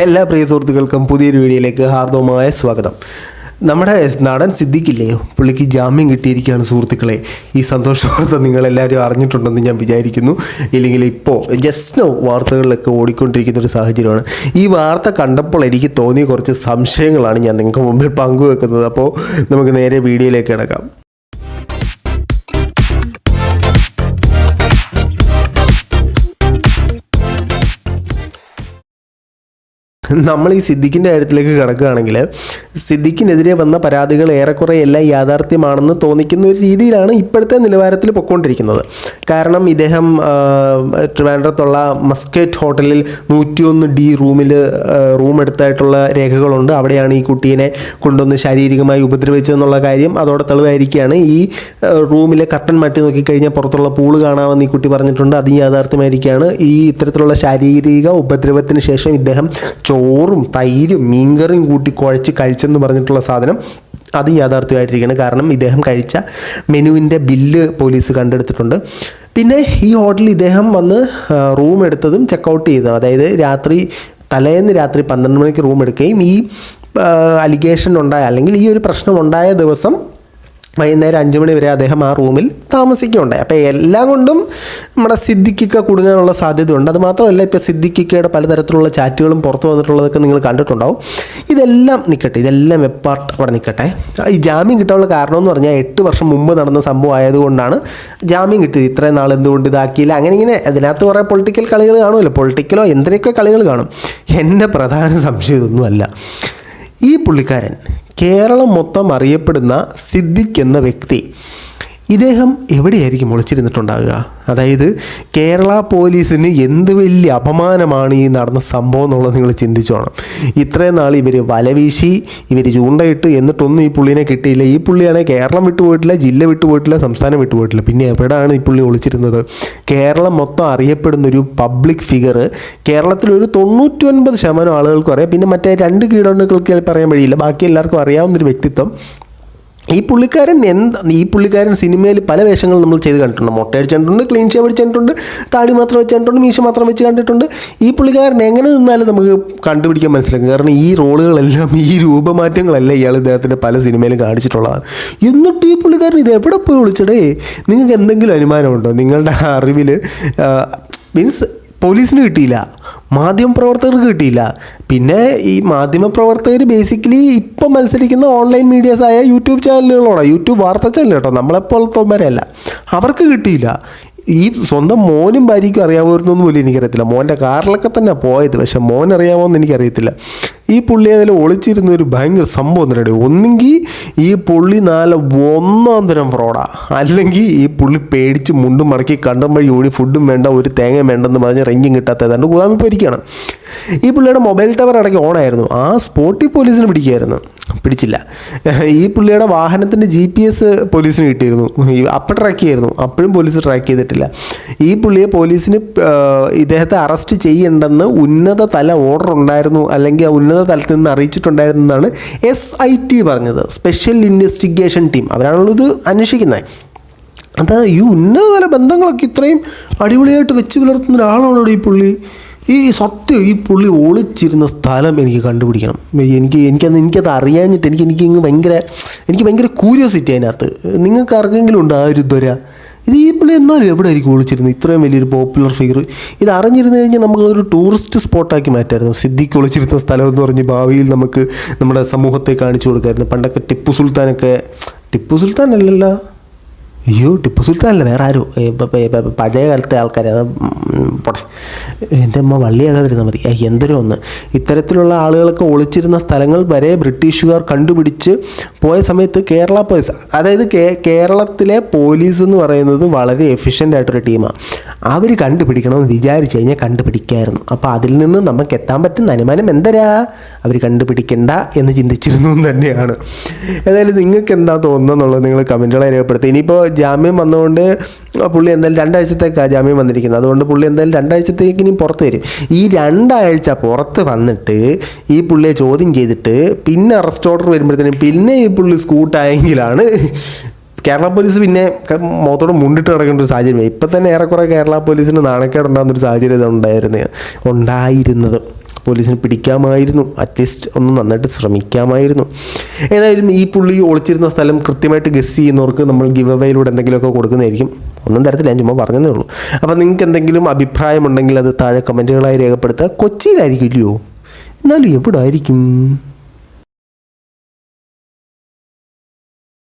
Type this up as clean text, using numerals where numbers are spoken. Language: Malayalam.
എല്ലാ പ്രിയ സുഹൃത്തുക്കൾക്കും പുതിയൊരു വീഡിയോയിലേക്ക് ഹാർദവമായ സ്വാഗതം. നമ്മുടെ നടൻ സിദ്ദിഖില്ലേ, പുള്ളിക്ക് ജാമ്യം കിട്ടിയിരിക്കുകയാണ് സുഹൃത്തുക്കളെ. ഈ സന്തോഷ വാർത്ത നിങ്ങളെല്ലാവരും അറിഞ്ഞിട്ടുണ്ടെന്ന് ഞാൻ വിചാരിക്കുന്നു. ഇല്ലെങ്കിൽ ഇപ്പോൾ ജസ്റ്റ് വാർത്തകളിലൊക്കെ ഓടിക്കൊണ്ടിരിക്കുന്ന ഒരു സാഹചര്യമാണ്. ഈ വാർത്ത കണ്ടപ്പോൾ എനിക്ക് തോന്നിയ കുറച്ച് സംശയങ്ങളാണ് ഞാൻ നിങ്ങൾക്ക് മുമ്പിൽ പങ്കുവെക്കുന്നത്. അപ്പോൾ നമുക്ക് നേരെ വീഡിയോയിലേക്ക് കിടക്കാം. നമ്മൾ ഈ സിദ്ദിഖിൻ്റെ കാര്യത്തിലേക്ക് കിടക്കുകയാണെങ്കിൽ, സിദ്ദിഖിനെതിരെ വന്ന പരാതികൾ ഏറെക്കുറെ എല്ലാം യാഥാർത്ഥ്യമാണെന്ന് തോന്നിക്കുന്ന ഒരു രീതിയിലാണ് ഇപ്പോഴത്തെ നിലവാരത്തിൽ പൊയ്ക്കൊണ്ടിരിക്കുന്നത്. കാരണം ഇദ്ദേഹം ട്രിവാൻഡ്രത്തുള്ള മസ്കറ്റ് ഹോട്ടലിൽ 101D റൂം എടുത്തായിട്ടുള്ള രേഖകളുണ്ട്. അവിടെയാണ് ഈ കുട്ടീനെ കൊണ്ടുവന്ന് ശാരീരികമായി ഉപദ്രവിച്ചതെന്നുള്ള കാര്യം അതോടെ തെളിവായിരിക്കുകയാണ്. ഈ റൂമിലെ കർട്ടൻ മാറ്റി നോക്കിക്കഴിഞ്ഞാൽ പുറത്തുള്ള പൂള് കാണാമെന്ന് ഈ കുട്ടി പറഞ്ഞിട്ടുണ്ട്. അതും യാഥാർത്ഥ്യമായിരിക്കുകയാണ്. ഈ ഇത്തരത്തിലുള്ള ശാരീരിക ഉപദ്രവത്തിന് ശേഷം ഇദ്ദേഹം ചോറും തൈരും മീൻകറിയും കൂട്ടി കുഴച്ച് കഴിച്ചെന്ന് പറഞ്ഞിട്ടുള്ള സാധനം അത് യാഥാർത്ഥ്യമായിട്ടിരിക്കുകയാണ്. കാരണം ഇദ്ദേഹം കഴിച്ച മെനുവിൻ്റെ ബില്ല് പോലീസ് കണ്ടെടുത്തിട്ടുണ്ട്. പിന്നെ ഈ ഹോട്ടലിൽ ഇദ്ദേഹം വന്ന് റൂം എടുത്തതും ചെക്കൗട്ട് ചെയ്തതും, അതായത് തലേന്ന് രാത്രി 12 മണിക്ക് റൂം എടുക്കുകയും ഈ അലിഗേഷൻ ഉണ്ടായ അല്ലെങ്കിൽ ഈ ഒരു പ്രശ്നം ഉണ്ടായ ദിവസം വൈകുന്നേരം 5 മണി വരെ അദ്ദേഹം ആ റൂമിൽ താമസിക്കുകയുണ്ടായി. അപ്പോൾ എല്ലാം കൊണ്ടും നമ്മുടെ സിദ്ദിഖിക്ക കുടുങ്ങാനുള്ള സാധ്യതയുണ്ട്. അതുമാത്രമല്ല, ഇപ്പോൾ സിദ്ദിഖിക്കയുടെ പലതരത്തിലുള്ള ചാറ്റുകളും പുറത്തു വന്നിട്ടുള്ളതൊക്കെ നിങ്ങൾ കണ്ടിട്ടുണ്ടാവും. ഇതെല്ലാം നിൽക്കട്ടെ, ഇതെല്ലാം എപ്പാർട്ട് അവിടെ നിൽക്കട്ടെ. ഈ ജാമ്യം കിട്ടാനുള്ള കാരണമെന്ന് പറഞ്ഞാൽ 8 വർഷം മുമ്പ് നടന്ന സംഭവം ആയതുകൊണ്ടാണ് ജാമ്യം കിട്ടിയത്. ഇത്രയും നാൾ എന്തുകൊണ്ട് ഇതാക്കിയില്ല, അങ്ങനെ അതിനകത്ത് കുറേ പൊളിറ്റിക്കൽ കളികൾ കാണുമല്ലോ, പൊളിറ്റിക്കലോ എന്തിനൊക്കെ കളികൾ കാണും. എൻ്റെ പ്രധാന സംശയം ഇതൊന്നുമല്ല. ഈ പുള്ളിക്കാരൻ കേരളം മൊത്തം അറിയപ്പെടുന്ന സിദ്ദിഖ് എന്ന വ്യക്തി, ഇദ്ദേഹം എവിടെയായിരിക്കും ഒളിച്ചിരുന്നിട്ടുണ്ടാവുക? അതായത് കേരള പോലീസിന് എന്ത് വലിയ അപമാനമാണ് ഈ നടന്ന സംഭവം എന്നുള്ളത് നിങ്ങൾ ചിന്തിച്ചു വേണം. ഇത്രയും നാൾ ഇവർ വലവീശി, ഇവർ ചൂണ്ടയിട്ട്, എന്നിട്ടൊന്നും ഈ പുള്ളിനെ കിട്ടിയില്ല. ഈ പുള്ളിയാണെങ്കിൽ കേരളം വിട്ടുപോയിട്ടില്ല, ജില്ല വിട്ടുപോയിട്ടില്ല, സംസ്ഥാനം വിട്ടുപോയിട്ടില്ല. പിന്നെ എവിടെയാണ് ഈ പുള്ളി ഒളിച്ചിരുന്നത്? കേരളം മൊത്തം അറിയപ്പെടുന്നൊരു പബ്ലിക് ഫിഗർ, കേരളത്തിലൊരു 99% ആളുകൾക്കും അറിയാം. പിന്നെ മറ്റേ 2 കീടങ്ങൾക്ക് പറയാൻ വഴിയില്ല, ബാക്കി എല്ലാവർക്കും അറിയാവുന്നൊരു വ്യക്തിത്വം. ഈ പുള്ളിക്കാരൻ സിനിമയിൽ പല വേഷങ്ങൾ നമ്മൾ ചെയ്ത് കണ്ടിട്ടുണ്ട്. മൊട്ടയടിച്ചിട്ടുണ്ട്, ക്ലീൻ ഷേവ് അടിച്ചിട്ടുണ്ട്, താടി മാത്രം വെച്ചിട്ടുണ്ട്, മീശ മാത്രം വെച്ച് കണ്ടിട്ടുണ്ട്. ഈ പുള്ളിക്കാരൻ എങ്ങനെ നിന്നാലും നമുക്ക് കണ്ടുപിടിക്കാൻ മനസ്സിലാക്കും. കാരണം ഈ റോളുകളെല്ലാം, ഈ രൂപമാറ്റങ്ങളെല്ലാം ഇദ്ദേഹത്തിൻ്റെ പല സിനിമയിലും കാണിച്ചിട്ടുള്ളതാണ്. എന്നിട്ട് ഈ പുള്ളിക്കാരൻ ഇത് എവിടെ പോയി വിളിച്ചടേ? നിങ്ങൾക്ക് എന്തെങ്കിലും അനുമാനമുണ്ടോ? നിങ്ങളുടെ അറിവിൽ മീൻസ് പോലീസിന് കിട്ടിയില്ല, മാധ്യമപ്രവർത്തകർക്ക് കിട്ടിയില്ല. പിന്നെ ഈ മാധ്യമപ്രവർത്തകർ ബേസിക്കലി ഇപ്പം മത്സരിക്കുന്ന ഓൺലൈൻ മീഡിയാസായ യൂട്യൂബ് ചാനലുകളോടാണ്, യൂട്യൂബ് വാർത്താ ചാനൽ കേട്ടോ, നമ്മളെപ്പോലത്തവന്മാരല്ല. അവർക്ക് കിട്ടിയില്ല. ഈ സ്വന്തം മോനും ഭാര്യയ്ക്കും അറിയാവുന്നൊന്നും പോലും എനിക്കറിയത്തില്ല. മോൻ്റെ കാറിലൊക്കെ തന്നെ പോയത്, പക്ഷെ മോൻ അറിയാമോയെന്ന് എനിക്കറിയത്തില്ല. ഈ പുള്ളി അതിൽ ഒളിച്ചിരുന്ന ഒരു ഭയങ്കര സംഭവം തന്നെ. ഒന്നെങ്കിൽ ഈ പുള്ളി ഒന്നാം തരം ഫ്രോഡാണ്, അല്ലെങ്കിൽ ഈ പുള്ളി പേടിച്ച് മുണ്ടും മടക്കി കണ്ടം വഴി ഫുഡും വേണ്ട, ഒരു തേങ്ങ വേണ്ടെന്ന് പറഞ്ഞ് റെഞ്ചും കിട്ടാത്ത ഏതാണ്ട് കൂതാമിപ്പോയിരിക്കുകയാണ്. ഈ പുള്ളിയുടെ മൊബൈൽ ടവർ ഇടയ്ക്ക് ഓണായിരുന്നു. ആ സ്പോട്ടിൽ പോലീസിന് പിടിച്ചില്ല. ഈ പുള്ളിയുടെ വാഹനത്തിൻ്റെ GPS പോലീസിന് കിട്ടിയിരുന്നു. അപ്പം ട്രാക്ക് ചെയ്യായിരുന്നു, അപ്പോഴും പോലീസ് ട്രാക്ക് ചെയ്തിട്ടില്ല. ഈ പുള്ളിയെ പോലീസിന് ഇദ്ദേഹത്തെ അറസ്റ്റ് ചെയ്യേണ്ടെന്ന് ഉന്നത തല ഓർഡർ ഉണ്ടായിരുന്നു, അല്ലെങ്കിൽ ഉന്നത തലത്തിൽ നിന്ന് അറിയിച്ചിട്ടുണ്ടായിരുന്നെന്നാണ് SIT പറഞ്ഞത്, സ്പെഷ്യൽ ഇൻവെസ്റ്റിഗേഷൻ ടീം. അവരാണല്ലോ ഇത് അന്വേഷിക്കുന്നത്. അത് ഈ ഉന്നതതല ബന്ധങ്ങളൊക്കെ ഇത്രയും അടിപൊളിയായിട്ട് വെച്ച് പുലർത്തുന്ന ഒരാളാണോ ഈ പുള്ളി? സത്യം ഈ പുള്ളി ഒളിച്ചിരുന്ന സ്ഥലം എനിക്ക് കണ്ടുപിടിക്കണം. എനിക്കത് അറിയാഞ്ഞിട്ട് എനിക്ക് ഭയങ്കര ക്യൂരിയോസിറ്റി അതിനകത്ത്. നിങ്ങൾക്ക് ആർക്കെങ്കിലും ഉണ്ട് ആ ഒരു ദ്വര? ഈ പുള്ളി എന്നാലും എവിടെ ആയിരിക്കും ഒളിച്ചിരുന്നത്? ഇത്രയും വലിയൊരു പോപ്പുലർ ഫിഗർ. ഇത് അറിഞ്ഞിരുന്നു കഴിഞ്ഞാൽ നമുക്കൊരു ടൂറിസ്റ്റ് സ്പോട്ടാക്കി മാറ്റായിരുന്നു. സിദ്ദിഖ് ഒളിച്ചിരുന്ന സ്ഥലം എന്ന് പറഞ്ഞ് ഭാവിയിൽ നമുക്ക് നമ്മുടെ സമൂഹത്തെ കാണിച്ചു കൊടുക്കായിരുന്നു. പണ്ടൊക്കെ ടിപ്പു സുൽത്താൻ അല്ലല്ലോ, അയ്യോ ടിപ്പു സുൽത്താൻ അല്ല, വേറെ ആരോ, പഴയ കാലത്തെ ആൾക്കാർ. അത് പോട്ടെ, എൻ്റെ അമ്മ വള്ളിയാകാതിരുന്നാൽ മതി. എന്തരോ ഒന്ന് ഇത്തരത്തിലുള്ള ആളുകളൊക്കെ ഒളിച്ചിരുന്ന സ്ഥലങ്ങൾ വരെ ബ്രിട്ടീഷുകാർ കണ്ടുപിടിച്ച് പോയ സമയത്ത് കേരള പോലീസ്, അതായത് കേരളത്തിലെ പോലീസ് എന്ന് പറയുന്നത് വളരെ എഫിഷ്യൻ്റ് ആയിട്ടൊരു ടീമാണ്. അവർ കണ്ടുപിടിക്കണമെന്ന് വിചാരിച്ചു കഴിഞ്ഞാൽ കണ്ടുപിടിക്കായിരുന്നു. അപ്പോൾ അതിൽ നിന്ന് നമുക്ക് എത്താൻ പറ്റുന്ന അനുമാനം എന്തരാ? അവർ കണ്ടുപിടിക്കണ്ട എന്ന് ചിന്തിച്ചിരുന്നു തന്നെയാണ്. ഏതായാലും നിങ്ങൾക്ക് എന്താ തോന്നുന്നുള്ളത് നിങ്ങൾ കമൻറ്റുകളെ രേഖപ്പെടുത്തി. ഇനിയിപ്പോൾ ജാമ്യം വന്നുകൊണ്ട് പുള്ളി എന്തായാലും 2 ആഴ്ചത്തേക്കാണ് ജാമ്യം വന്നിരിക്കുന്നത്. അതുകൊണ്ട് പുള്ളി എന്തായാലും 2 ആഴ്ചത്തേക്ക് ഇനി പുറത്ത് വരും. ഈ 2 ആഴ്ച പുറത്ത് വന്നിട്ട് ഈ പുള്ളിയെ ചോദ്യം ചെയ്തിട്ട് പിന്നെ അറസ്റ്റ് ഓർഡർ വരുമ്പോഴത്തേനും പിന്നെ ഈ പുള്ളി സ്കൂട്ടായെങ്കിലാണ് കേരള പോലീസ് പിന്നെ മുഖത്തോടെ മുണ്ടിട്ട് കിടക്കേണ്ട ഒരു സാഹചര്യം. ഇപ്പം തന്നെ ഏറെക്കുറെ കേരള പോലീസിന് നാണക്കേടുണ്ടാകുന്നൊരു സാഹചര്യം ഉണ്ടായിരുന്നത്. പോലീസിന് പിടിക്കാമായിരുന്നു, അറ്റ്ലീസ്റ്റ് ഒന്ന് നന്നായിട്ട് ശ്രമിക്കാമായിരുന്നു. ഏതായാലും ഈ പുള്ളി ഒളിച്ചിരുന്ന സ്ഥലം കൃത്യമായിട്ട് ഗസ് ചെയ്യുന്നവർക്ക് നമ്മൾ ഗിവ് അവയിലൂടെ എന്തെങ്കിലുമൊക്കെ കൊടുക്കുന്നതായിരിക്കും. ഒന്നും തരത്തില്ല, ഞാൻ ചുമ്മാ പറഞ്ഞതേ ഉള്ളൂ. അപ്പോൾ നിങ്ങൾക്ക് എന്തെങ്കിലും അഭിപ്രായമുണ്ടെങ്കിൽ അത് താഴെ കമൻറ്റുകളായി രേഖപ്പെടുത്തുക. കൊച്ചിയിലായിരിക്കും ഇല്ലയോ? എന്നാലും എവിടെ ആയിരിക്കും?